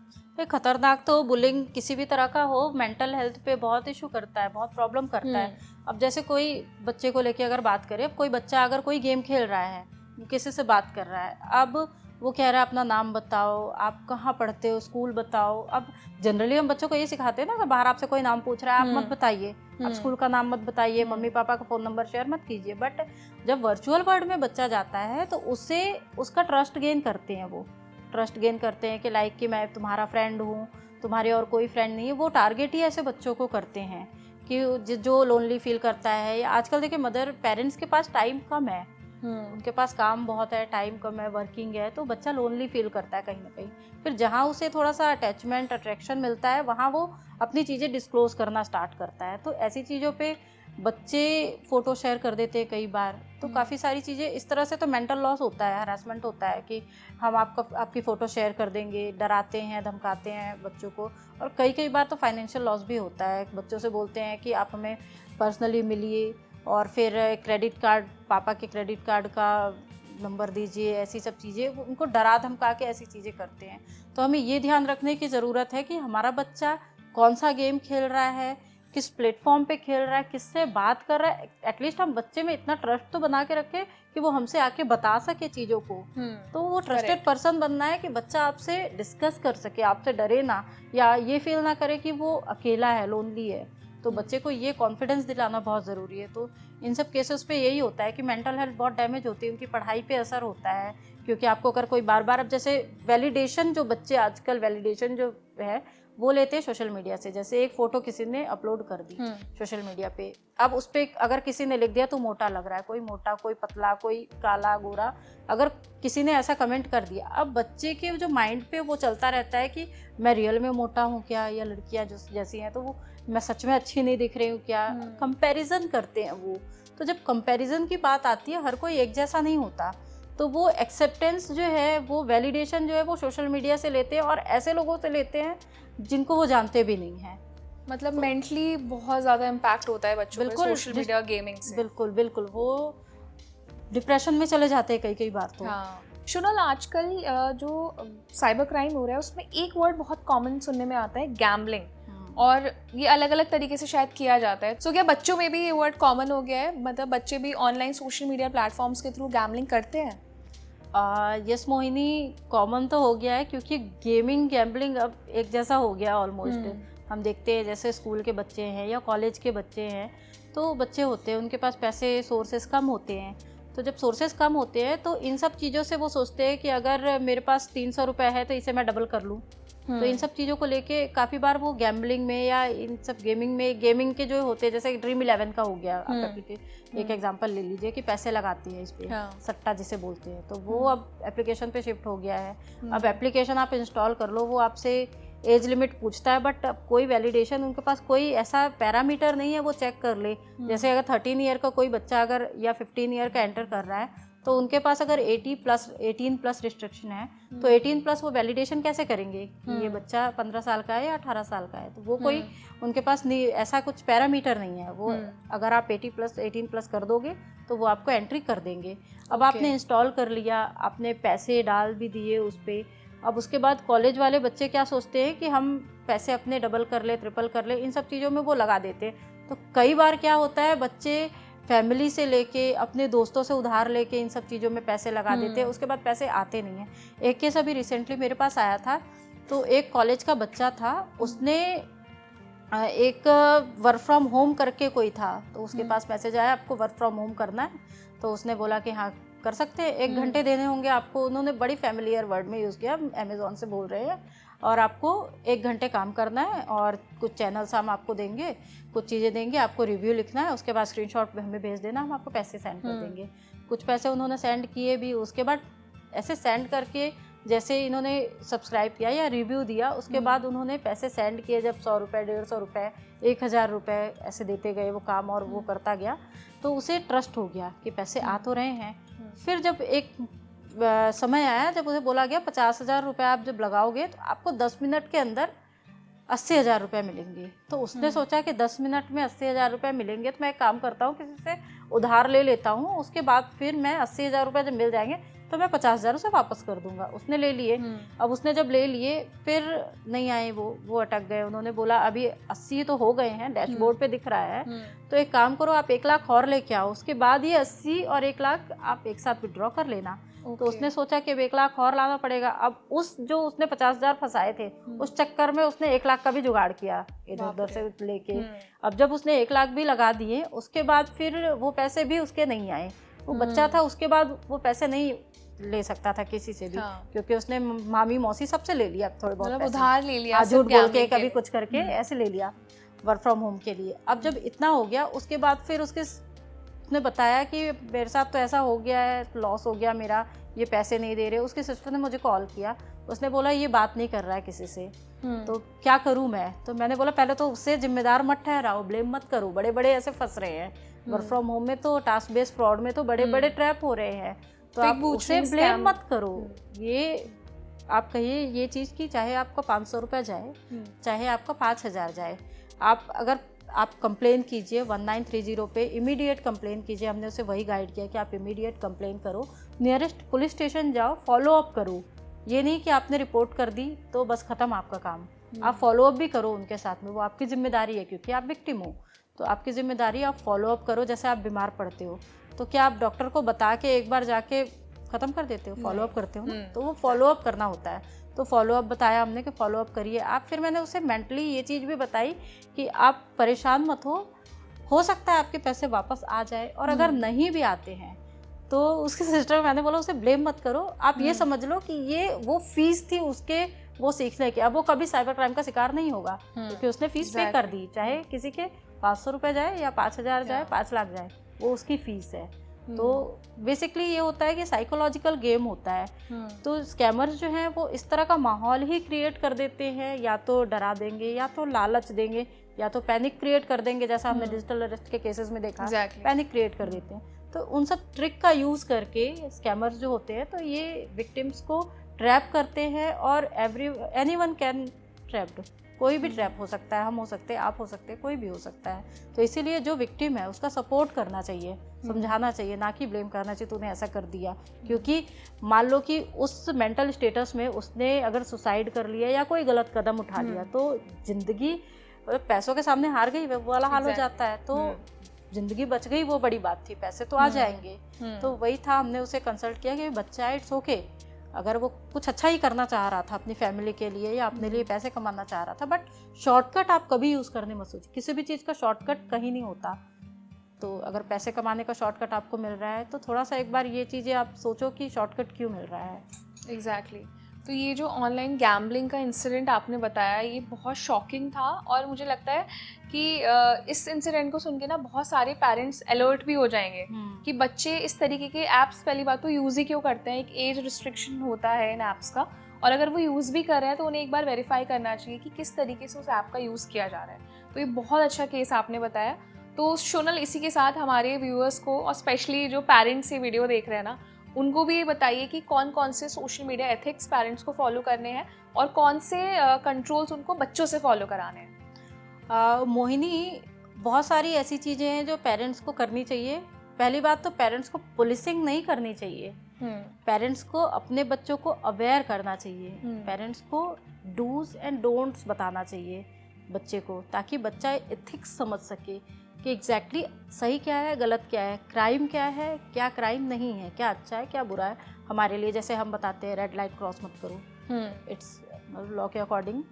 खतरनाक तो बुलिंग किसी भी तरह का हो, मेंटल हेल्थ पे बहुत इशू करता है, बहुत प्रॉब्लम करता है। अब जैसे कोई बच्चे को लेके अगर बात करें, अब कोई बच्चा अगर कोई गेम खेल रहा है, किसी से बात कर रहा है, अब वो कह रहा है अपना नाम बताओ, आप कहाँ पढ़ते हो, स्कूल बताओ। अब जनरली हम बच्चों को ये सिखाते हैं ना, कि बाहर आपसे कोई नाम पूछ रहा है आप मत बताइए, आप स्कूल का नाम मत बताइए, मम्मी पापा का फ़ोन नंबर शेयर मत कीजिए। बट जब वर्चुअल वर्ल्ड में बच्चा जाता है तो उससे उसका ट्रस्ट गेन करते हैं, वो ट्रस्ट गेन करते हैं कि लाइक कि मैं तुम्हारा फ्रेंड हूँ, तुम्हारे और कोई फ्रेंड नहीं है। वो टारगेट ही ऐसे बच्चों को करते हैं कि जो लोनली फील करता है, या आजकल देखिए मदर पेरेंट्स के पास टाइम कम है, उनके पास काम बहुत है, टाइम कम है, वर्किंग है, तो बच्चा लोनली फील करता है कहीं ना कहीं। फिर जहाँ उसे थोड़ा सा अटैचमेंट अट्रैक्शन मिलता है वहाँ वो अपनी चीज़ें डिस्क्लोज करना स्टार्ट करता है। तो ऐसी चीज़ों पे बच्चे फ़ोटो शेयर कर देते हैं कई बार। तो काफ़ी सारी चीज़ें इस तरह से तो मेंटल लॉस होता है, हरासमेंट होता है कि हम आपकी फ़ोटो शेयर कर देंगे, डराते हैं, धमकाते हैं बच्चों को। और कई कई बार तो फाइनेंशियल लॉस भी होता है, बच्चों से बोलते हैं कि आप हमें पर्सनली मिलिए, और फिर क्रेडिट कार्ड, पापा के क्रेडिट कार्ड का नंबर दीजिए, ऐसी सब चीज़ें उनको डरा धमका के ऐसी चीज़ें करते हैं। तो हमें ये ध्यान रखने की ज़रूरत है कि हमारा बच्चा कौन सा गेम खेल रहा है, किस प्लेटफॉर्म पे खेल रहा है, किससे बात कर रहा है। एटलीस्ट हम बच्चे में इतना ट्रस्ट तो बना के रखें कि वो हमसे आके बता सके चीज़ों को। तो वो ट्रस्टेड पर्सन बनना है कि बच्चा आपसे डिस्कस कर सके, आपसे डरे ना, या ये फील ना करे कि वो अकेला है, लोनली है। तो बच्चे को ये कॉन्फिडेंस दिलाना बहुत ज़रूरी है। तो इन सब केसेस पे यही होता है कि मेंटल हेल्थ बहुत डैमेज होती है, उनकी पढ़ाई पे असर होता है। क्योंकि आपको अगर कोई बार बार, अब जैसे वैलिडेशन, जो बच्चे आजकल वैलिडेशन जो है वो लेते हैं सोशल मीडिया से। जैसे एक फ़ोटो किसी ने अपलोड कर दी सोशल मीडिया पे, अब उस पर अगर किसी ने लिख दिया तो मोटा लग रहा है, कोई मोटा, कोई पतला, कोई काला गोरा, अगर किसी ने ऐसा कमेंट कर दिया, अब बच्चे के जो माइंड पे वो चलता रहता है कि मैं रियल में मोटा हूँ क्या, या लड़कियाँ जो जैसी हैं तो वो मैं सच में अच्छी नहीं दिख रही हूँ क्या, कंपैरिजन करते हैं वो। तो जब कंपैरिजन की बात आती है, हर कोई एक जैसा नहीं होता, तो वो एक्सेप्टेंस जो है, वो वैलिडेशन जो है, वो सोशल मीडिया से लेते हैं, और ऐसे लोगों से लेते हैं जिनको वो जानते भी नहीं हैं। मतलब मेंटली बहुत ज़्यादा इम्पैक्ट होता है बच्चों पे सोशल मीडिया गेमिंग से। बिल्कुल बिल्कुल, वो डिप्रेशन में चले जाते हैं कई कई बार तो। हाँ शुनल, आजकल जो साइबर क्राइम हो रहा है उसमें एक वर्ड बहुत कॉमन सुनने में आता है, गैम्बलिंग, और ये अलग अलग तरीके से शायद किया जाता है। सो क्या बच्चों में भी ये वर्ड कॉमन हो गया है? मतलब बच्चे भी ऑनलाइन सोशल मीडिया प्लेटफॉर्म्स के थ्रू गैम्बलिंग करते हैं? यस मोहिनी, कॉमन तो हो गया है, क्योंकि गेमिंग गैम्बलिंग अब एक जैसा हो गया ऑलमोस्ट। हम देखते हैं जैसे स्कूल के बच्चे हैं या कॉलेज के बच्चे हैं, तो बच्चे होते हैं उनके पास पैसे सोर्सेस कम होते हैं। तो जब सोर्सेस कम होते हैं तो इन सब चीज़ों से वो सोचते हैं कि अगर मेरे पास 300 रुपये है तो इसे मैं डबल कर लूँ। तो इन सब चीज़ों को लेके काफ़ी बार वो गैम्बलिंग में या इन सब गेमिंग के जो होते हैं, जैसे ड्रीम 11 का हो गया, एक एग्जांपल ले लीजिए कि पैसे लगाती है इस पे, सट्टा जिसे बोलते हैं, तो वो अब एप्लीकेशन पे शिफ्ट हो गया है। अब एप्लीकेशन आप इंस्टॉल कर लो, वो आपसे एज लिमिट पूछता है, बट अब कोई वैलिडेशन, उनके पास कोई ऐसा पैरामीटर नहीं है वो चेक कर ले। जैसे अगर 13 ईयर का कोई बच्चा अगर या 15 ईयर का एंटर कर रहा है, तो उनके पास अगर 18 प्लस रिस्ट्रिक्शन है, तो 18 प्लस वो वैलिडेशन कैसे करेंगे कि ये बच्चा 15 साल का है या 18 साल का है? तो वो कोई उनके पास नहीं, ऐसा कुछ पैरामीटर नहीं है। वो अगर आप 18 प्लस कर दोगे तो वो आपको एंट्री कर देंगे। अब आपने इंस्टॉल कर लिया, आपने पैसे डाल भी दिए उस पर, अब उसके बाद कॉलेज वाले बच्चे क्या सोचते हैं कि हम पैसे अपने डबल कर ले, ट्रिपल कर ले, इन सब चीज़ों में वो लगा देते हैं। तो कई बार क्या होता है, बच्चे फैमिली से लेके, अपने दोस्तों से उधार लेके इन सब चीज़ों में पैसे लगा देते हैं, उसके बाद पैसे आते नहीं हैं। एक केस अभी रिसेंटली मेरे पास आया था, तो एक कॉलेज का बच्चा था, उसने एक वर्क फ्रॉम होम करके कोई था, तो उसके पास मैसेज आया आपको वर्क फ्रॉम होम करना है, तो उसने बोला कि हाँ कर सकते हैं, 1 घंटे देने होंगे आपको। उन्होंने बड़ी फैमिलियर वर्ड में यूज़ किया, अमेज़ॉन से बोल रहे हैं, और आपको 1 घंटे काम करना है, और कुछ चैनल्स हम आपको देंगे, कुछ चीज़ें देंगे, आपको रिव्यू लिखना है, उसके बाद स्क्रीनशॉट हमें भेज देना, हम आपको पैसे सेंड कर देंगे। कुछ पैसे उन्होंने सेंड किए भी, उसके बाद ऐसे सेंड करके जैसे इन्होंने सब्सक्राइब किया या रिव्यू दिया, उसके बाद उन्होंने पैसे सेंड किए, जब 100 रुपये, 150 रुपये, 1000 रुपये ऐसे देते गए वो काम, और वो करता गया, तो उसे ट्रस्ट हो गया कि पैसे आ तो रहे हैं। फिर जब एक समय आया जब उसे बोला गया 50,000 रुपये आप जब लगाओगे तो आपको 10 मिनट के अंदर 80,000 रुपये मिलेंगे, तो उसने सोचा कि 10 मिनट में 80,000 रुपये मिलेंगे, तो मैं एक काम करता हूँ, किसी से उधार ले लेता हूँ, उसके बाद फिर मैं 80,000 रुपये जब मिल जाएंगे तो मैं 50,000 उसे वापस कर दूंगा। उसने ले लिए। अब उसने जब ले लिए फिर नहीं आए, वो अटक गए। उन्होंने बोला अभी 80 तो हो गए हैं, डैशबोर्ड पे दिख रहा है, तो एक काम करो आप 1 लाख और लेके आओ, उसके बाद ये 80 और 1 लाख आप एक साथ विड्रॉ कर लेना। तो उसने सोचा कि अब 1 लाख और लाना पड़ेगा। अब जो उसने 50,000 फंसाए थे, उस चक्कर में उसने 1 लाख का भी जुगाड़ किया इधर उधर से लेके। अब जब उसने 1 लाख भी लगा दिए, उसके बाद फिर वो पैसे भी उसके नहीं आए। वो बच्चा था, उसके बाद वो पैसे नहीं ले सकता था किसी से भी, क्योंकि उसने मामी मौसी सबसे ले लिया थोड़े बहुत पैसे, उधार ले लिया, झूठ बोल के कभी कुछ करके ऐसे ले लिया वर्क फ्रॉम होम के लिए। अब जब इतना हो गया, उसके बाद फिर उसने बताया कि मेरे साथ तो ऐसा हो गया है, लॉस हो गया मेरा, ये पैसे नहीं दे रहे। उसके सिस्टर ने मुझे कॉल किया, उसने बोला ये बात नहीं कर रहा है किसी से, तो क्या करूं मैं। तो मैंने बोला पहले तो उससे जिम्मेदार मत ठहराओ, ब्लेम मत करो, बड़े बड़े ऐसे फंस रहे हैं वर्क फ्रॉम होम में, तो टास्क बेस्ड फ्रॉड में तो बड़े बड़े ट्रैप हो रहे हैं, तो आप उसे ब्लेम मत करो। ये आप कहिए ये चीज़ की चाहे आपका 500 रुपये जाए, चाहे आपका 5,000 जाए, आप कंप्लेन कीजिए 1930 पे, इमीडिएट कंप्लेन कीजिए। हमने उसे वही गाइड किया कि आप इमीडिएट कंप्लेन करो, नियरेस्ट पुलिस स्टेशन जाओ, फॉलो अप करो। ये नहीं कि आपने रिपोर्ट कर दी तो बस ख़त्म आपका काम, आप फॉलो अप भी करो उनके साथ में, वो आपकी जिम्मेदारी है, क्योंकि आप विक्टिम हो तो आपकी जिम्मेदारी, आप फॉलो अप करो। जैसे आप बीमार पड़ते हो तो क्या आप डॉक्टर को बता के एक बार जाके ख़त्म कर देते हो, फॉलो अप करते हो ना, तो वो फॉलो अप करना होता है। तो फॉलो अप बताया हमने कि फॉलो अप करिए आप। फिर मैंने उसे मेंटली ये चीज़ भी बताई कि आप परेशान मत हो सकता है आपके पैसे वापस आ जाए, और अगर नहीं भी आते हैं तो उसकी सिस्टर, मैंने बोला उसे ब्लेम मत करो, आप ये समझ लो कि ये वो फीस थी उसके वो सीखने की। अब वो कभी साइबर क्राइम का शिकार नहीं होगा, क्योंकि उसने फीस पे कर दी, चाहे किसी के 500 रुपये जाए या 5,000 जाए, 5 लाख जाए, वो उसकी फीस है। तो बेसिकली ये होता है कि साइकोलॉजिकल गेम होता है। तो स्कैमर्स जो हैं वो इस तरह का माहौल ही क्रिएट कर देते हैं, या तो डरा देंगे, या तो लालच देंगे, या तो पैनिक क्रिएट कर देंगे, जैसा हमने डिजिटल अरेस्ट के केसेस में देखा, पैनिक क्रिएट कर देते हैं। तो उन सब ट्रिक का यूज़ करके स्कैमर्स जो होते हैं तो ये विक्टिम्स को ट्रैप करते हैं, और एनीवन कैन ट्रैप्ड, कोई भी ट्रैप हो सकता है, हम हो सकते हैं, आप हो सकते हैं, कोई भी हो सकता है। तो इसीलिए जो विक्टिम है उसका सपोर्ट करना चाहिए, समझाना चाहिए, ना कि ब्लेम करना चाहिए तूने ऐसा कर दिया। क्योंकि मान लो कि उस मेंटल स्टेटस में उसने अगर सुसाइड कर लिया या कोई गलत कदम उठा लिया, तो जिंदगी पैसों के सामने हार गई वो वाला हाल हो जाता है। तो जिंदगी बच गई वो बड़ी बात थी, पैसे तो आ जाएंगे। तो वही था, हमने उसे कंसल्ट किया कि बच्चा इट्स ओके, अगर वो कुछ अच्छा ही करना चाह रहा था अपनी फैमिली के लिए या अपने लिए पैसे कमाना चाह रहा था, बट शॉर्टकट आप कभी यूज़ करने मत सोचिए, किसी भी चीज़ का शॉर्टकट कहीं नहीं होता। तो अगर पैसे कमाने का शॉर्टकट आपको मिल रहा है तो थोड़ा सा एक बार ये चीज़ें आप सोचो कि शॉर्टकट क्यों मिल रहा है। एग्जैक्टली तो ये जो ऑनलाइन गैम्बलिंग का इंसिडेंट आपने बताया ये बहुत शॉकिंग था, और मुझे लगता है कि इस इंसिडेंट को सुन के ना बहुत सारे पेरेंट्स अलर्ट भी हो जाएंगे कि बच्चे इस तरीके के ऐप्स पहली बात तो यूज़ ही क्यों करते हैं। एक एज रिस्ट्रिक्शन होता है इन ऐप्स का, और अगर वो यूज़ भी कर रहे हैं तो उन्हें एक बार वेरीफाई करना चाहिए कि किस तरीके से उस ऐप का यूज़ किया जा रहा है। तो ये बहुत अच्छा केस आपने बताया। तो सोनल, इसी के साथ हमारे व्यूअर्स को, और स्पेशली जो पेरेंट्स ये वीडियो देख रहे हैं ना, उनको भी ये बताइए कि कौन कौन से सोशल मीडिया एथिक्स पेरेंट्स को फॉलो करने हैं और कौन से कंट्रोल्स उनको बच्चों से फॉलो कराने हैं। मोहिनी, बहुत सारी ऐसी चीज़ें हैं जो पेरेंट्स को करनी चाहिए। पहली बात तो पेरेंट्स को पुलिसिंग नहीं करनी चाहिए, पेरेंट्स को अपने बच्चों को अवेयर करना चाहिए, पेरेंट्स को डूज एंड डोंट्स बताना चाहिए बच्चे को, ताकि बच्चा एथिक्स समझ सके कि एग्जैक्टली सही क्या है, गलत क्या है, क्राइम क्या है, क्या क्राइम नहीं है, क्या अच्छा है, क्या बुरा है हमारे लिए। जैसे हम बताते हैं रेड लाइट क्रॉस मत करो, इट्स लॉ के अकॉर्डिंग।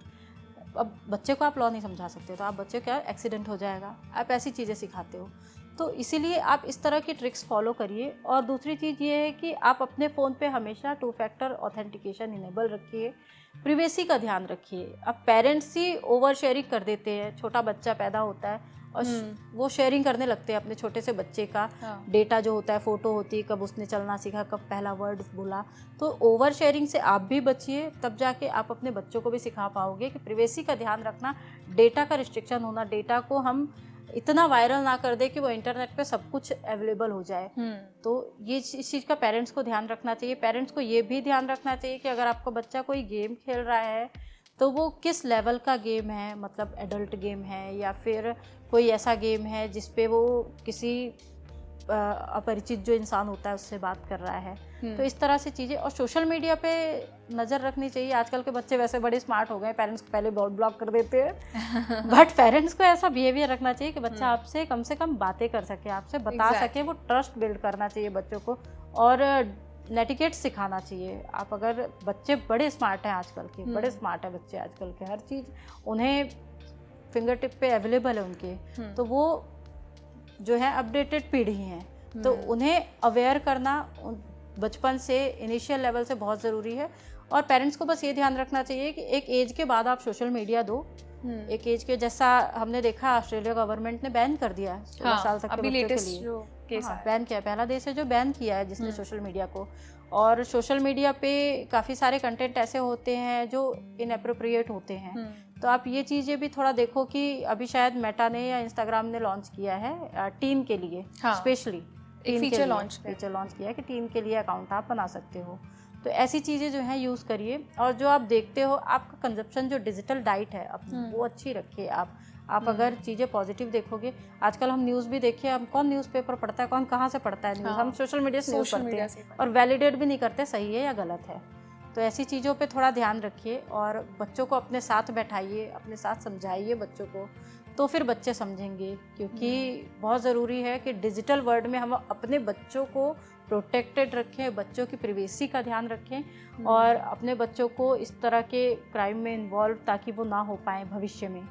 अब बच्चे को आप लॉ नहीं समझा सकते, तो आप बच्चे क्या एक्सीडेंट हो जाएगा, आप ऐसी चीज़ें सिखाते हो। तो इसीलिए आप इस तरह की ट्रिक्स फॉलो करिए। और दूसरी चीज़ ये है कि आप अपने फ़ोन पे हमेशा 2 फैक्टर ऑथेंटिकेशन इनेबल रखिए, प्रिवेसी का ध्यान रखिए। अब पेरेंट्स ही ओवर शेयरिंग कर देते हैं, छोटा बच्चा पैदा होता है और वो शेयरिंग करने लगते हैं अपने छोटे से बच्चे का डेटा जो होता है, फ़ोटो होती है, कब उसने चलना सीखा, कब पहला वर्ड बोला। तो ओवर शेयरिंग से आप भी बचिए, तब जाके आप अपने बच्चों को भी सिखा पाओगे कि प्रिवेसी का ध्यान रखना, डेटा का रिस्ट्रिक्शन होना, डेटा को हम इतना वायरल ना कर दे कि वो इंटरनेट पे सब कुछ अवेलेबल हो जाए। तो ये इस चीज़ का पेरेंट्स को ध्यान रखना चाहिए। पेरेंट्स को ये भी ध्यान रखना चाहिए कि अगर आपका बच्चा कोई गेम खेल रहा है तो वो किस लेवल का गेम है, मतलब एडल्ट गेम है या फिर कोई ऐसा गेम है जिस पे वो किसी अपरिचित जो इंसान होता है उससे बात कर रहा है। तो इस तरह से चीज़ें, और सोशल मीडिया पे नज़र रखनी चाहिए। आजकल के बच्चे वैसे बड़े स्मार्ट हो गए, पेरेंट्स को पहले ब्लॉक कर देते हैं बट पेरेंट्स को ऐसा बिहेवियर रखना चाहिए कि बच्चा आपसे कम से कम बातें कर सके, आपसे बता सके, वो ट्रस्ट बिल्ड करना चाहिए बच्चों को। और नेटिकेट सिखाना चाहिए। आप अगर बच्चे बड़े स्मार्ट हैं आजकल के, बड़े स्मार्ट हैं बच्चे आजकल के, हर चीज़ उन्हें फिंगर टिप पे अवेलेबल है उनके, तो वो जो है अपडेटेड पीढ़ी हैं, तो उन्हें अवेयर करना बचपन से, इनिशियल लेवल से बहुत ज़रूरी है। और पेरेंट्स को बस ये ध्यान रखना चाहिए कि एक एज के बाद आप सोशल मीडिया दो। एक एज के, जैसा हमने देखा ऑस्ट्रेलिया गवर्नमेंट ने बैन कर दिया है 16 साल तक के बच्चों के लिए। बैन किया, पहला देश है जो बैन किया है जिसने सोशल मीडिया को। और सोशल मीडिया पे काफ़ी सारे कंटेंट ऐसे होते हैं जो इनएप्रोप्रिएट होते हैं, तो आप ये चीज़ें भी थोड़ा देखो कि अभी शायद मेटा ने या इंस्टाग्राम ने लॉन्च किया है टीन के लिए, स्पेशली फीचर लॉन्च किया है कि टीन के लिए अकाउंट आप बना सकते हो। तो ऐसी चीज़ें जो हैं यूज़ करिए, और जो आप देखते हो आपका कंजप्शन, जो डिजिटल डाइट है वो अच्छी रखिए आप अगर चीज़ें पॉजिटिव देखोगे। आजकल हम न्यूज़ भी देखिए, हम कौन न्यूज़पेपर पढ़ता है, कौन कहाँ से पढ़ता है न्यूज़, हम सोशल मीडिया से न्यूज़ पढ़ते हैं और वैलिडेट भी नहीं करते सही है या गलत है। तो ऐसी चीज़ों पे थोड़ा ध्यान रखिए और बच्चों को अपने साथ बैठाइए, अपने साथ समझाइए बच्चों को, तो फिर बच्चे समझेंगे। क्योंकि बहुत ज़रूरी है कि डिजिटल वर्ल्ड में हम अपने बच्चों को प्रोटेक्टेड रखें, बच्चों की प्राइवेसी का ध्यान रखें और अपने बच्चों को इस तरह के क्राइम में इन्वॉल्व, ताकि वो ना हो पाए भविष्य में।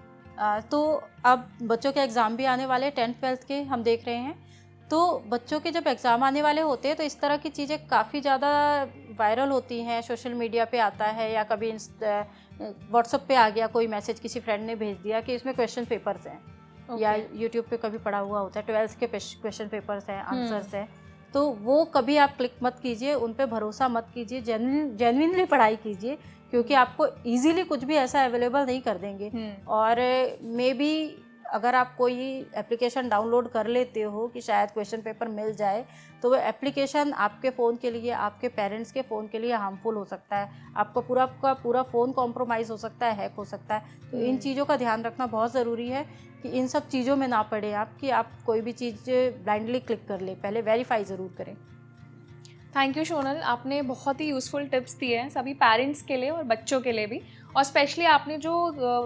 तो अब बच्चों के एग्ज़ाम भी आने वाले 10th 12th के हम देख रहे हैं, तो बच्चों के जब एग्ज़ाम आने वाले होते हैं तो इस तरह की चीज़ें काफ़ी ज़्यादा वायरल होती हैं, सोशल मीडिया पे आता है या कभी व्हाट्सएप पे आ गया कोई मैसेज, किसी फ्रेंड ने भेज दिया कि इसमें क्वेश्चन पेपर्स हैं, या यूट्यूब पे कभी पढ़ा हुआ होता है 12th के क्वेश्चन पेपर्स हैं, आंसर्स हैं। तो वो कभी आप क्लिक मत कीजिए, उन पे भरोसा मत कीजिए, जेन्युइनली पढ़ाई कीजिए, क्योंकि आपको इजीली कुछ भी ऐसा अवेलेबल नहीं कर देंगे। और मे बी अगर आप कोई एप्लीकेशन डाउनलोड कर लेते हो कि शायद क्वेश्चन पेपर मिल जाए, तो वो एप्लीकेशन आपके फ़ोन के लिए, आपके पेरेंट्स के फ़ोन के लिए हार्मफुल हो सकता है, आपका पूरा फ़ोन कॉम्प्रोमाइज़ हो सकता है, हैक हो सकता है। तो इन चीज़ों का ध्यान रखना बहुत ज़रूरी है कि इन सब चीज़ों में ना पड़े आप, कि आप कोई भी चीज़ ब्लाइंडली क्लिक कर ले, पहले वेरीफाई ज़रूर करें। थैंक यू सोनल, आपने बहुत ही यूज़फुल टिप्स दिए हैं सभी पेरेंट्स के लिए और बच्चों के लिए भी। और स्पेशली आपने जो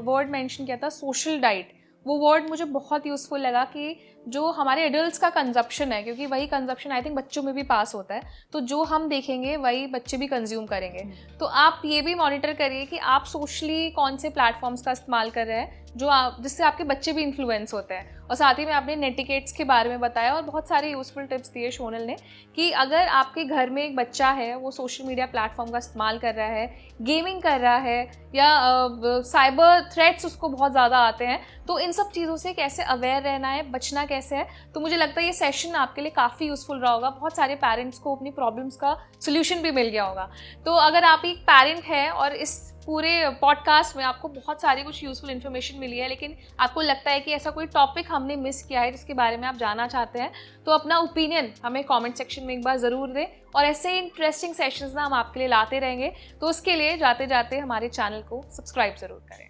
वर्ड मेंशन किया था सोशल डाइट, वो वर्ड मुझे बहुत यूज़फुल लगा कि जो हमारे एडल्ट्स का कंजप्शन है, क्योंकि वही कंजप्शन आई थिंक बच्चों में भी पास होता है, तो जो हम देखेंगे वही बच्चे भी कंज्यूम करेंगे। तो आप ये भी मॉनिटर करिए कि आप सोशली कौन से प्लेटफॉर्म्स का इस्तेमाल कर रहे हैं जिससे आपके बच्चे भी इन्फ्लुएंस होते हैं। और साथ ही में आपने नेटिकेट्स के बारे में बताया और बहुत सारे यूज़फुल टिप्स दिए सोनल ने कि अगर आपके घर में एक बच्चा है, वो सोशल मीडिया प्लेटफॉर्म का इस्तेमाल कर रहा है, गेमिंग कर रहा है या साइबर थ्रेट्स उसको बहुत ज़्यादा आते हैं, तो इन सब चीज़ों से कैसे अवेयर रहना है, बचना कैसे है। तो मुझे लगता है ये सेशन आपके लिए काफ़ी यूज़फुल रहा होगा, बहुत सारे पेरेंट्स को अपनी प्रॉब्लम्स का सोल्यूशन भी मिल गया होगा। तो अगर आप एक पेरेंट हैं और इस पूरे पॉडकास्ट में आपको बहुत सारी कुछ यूज़फुल इन्फॉर्मेशन मिली है, लेकिन आपको लगता है कि ऐसा कोई टॉपिक हमने मिस किया है जिसके बारे में आप जानना चाहते हैं, तो अपना ओपिनियन हमें कमेंट सेक्शन में एक बार ज़रूर दें। और ऐसे ही इंटरेस्टिंग सेशंस ना हम आपके लिए लाते रहेंगे, तो उसके लिए जाते जाते हमारे चैनल को सब्सक्राइब ज़रूर करें।